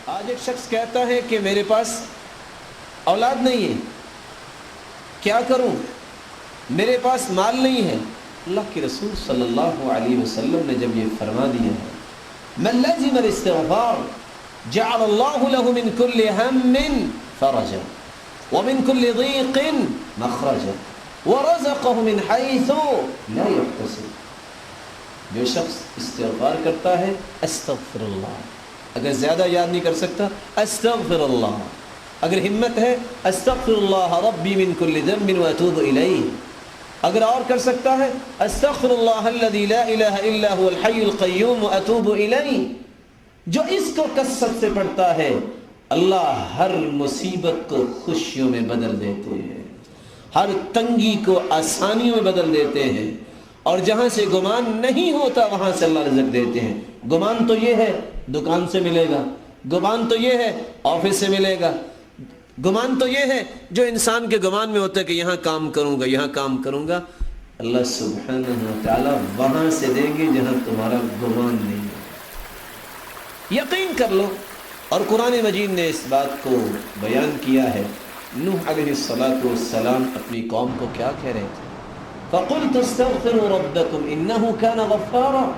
آج ایک شخص کہتا ہے کہ میرے پاس اولاد نہیں ہے، کیا کروں، میرے پاس مال نہیں ہے۔ اللہ کے رسول صلی اللہ علیہ وسلم نے جب یہ فرما دیا ہے من لزم الاستغفار جعل اللہ له من كل هم فرجا ومن كل ضيق مخرجا ورزقه من حيث لا يحتسب۔ جو شخص استغفار کرتا ہے استغفر اللہ، اگر زیادہ یاد نہیں کر سکتا استغفر اللہ، اگر ہمت ہے استغفر اللہ ربی من کل ذنب واتوب الیہ، اگر اور کر سکتا ہے استغفر اللہ الذی لا الہ الا هو الحی القیوم واتوب الیہ۔ جو اس کو کثرت سے پڑھتا ہے اللہ ہر مصیبت کو خوشیوں میں بدل دیتے ہیں، ہر تنگی کو آسانیوں میں بدل دیتے ہیں، اور جہاں سے گمان نہیں ہوتا وہاں سے اللہ رزق دیتے ہیں۔ گمان تو یہ ہے دکان سے ملے گا، گمان تو یہ ہے آفس سے ملے گا، گمان تو یہ ہے جو انسان کے گمان میں ہوتا ہے کہ یہاں کام کروں گا، یہاں کام کروں گا۔ اللہ سبحانہ و تعالیٰ وہاں سے دیں گے جہاں تمہارا گمان نہیں ہے۔ یقین کر لو۔ اور قرآن مجید نے اس بات کو بیان کیا ہے۔ نوح علیہ السلام اپنی قوم کو کیا کہہ رہے تھے؟ فَقُلْتُ اسْتَغْفِرُوا رَبَّكُمْ إِنَّهُ كَانَ غَفَّارًا۔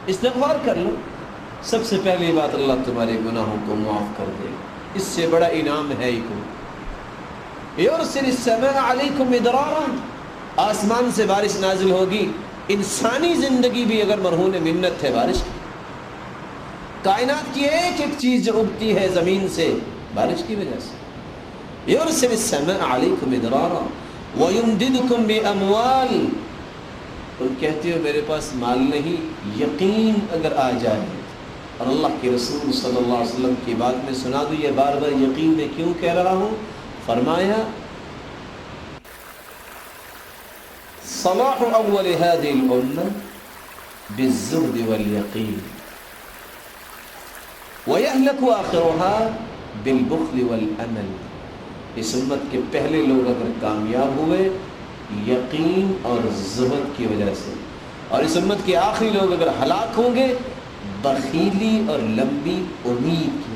استغفار کر لو، سب سے پہلی بات اللہ تمہارے گناہوں کو معاف کر دے گا، اس سے بڑا انعام ہے ہی کوئی۔ يُرْسِلِ السَّمَاءَ عَلَيْكُمْ مِدْرَارًا، آسمان سے بارش نازل ہوگی۔ انسانی زندگی بھی اگر مرہون منت ہے بارش کی، کائنات کی ایک ایک چیز جو اگتی ہے زمین سے بارش کی وجہ سے۔ يُرْسِلِ السَّمَاءَ عَلَيْكُمْ مِدْرَارًا وَيُمْدِدْكُمْ بِأَمْوَالٍ۔ تم کہتے ہو میرے پاس مال نہیں، یقین اگر آ جائے، اور اللہ کے رسول صلی اللہ علیہ وسلم کی بات میں سنا دوں، یہ بار بار یقین میں کیوں کہہ رہا ہوں؟ فرمایا صلاح اول هذه الامه بالزهد واليقين ويهلك آخرها بالبخل والامل۔ اس امت کے پہلے لوگ اگر کامیاب ہوئے یقین اور زہد کی وجہ سے، اور اس امت کے آخری لوگ اگر ہلاک ہوں گے بخیلی اور لمبی امید کی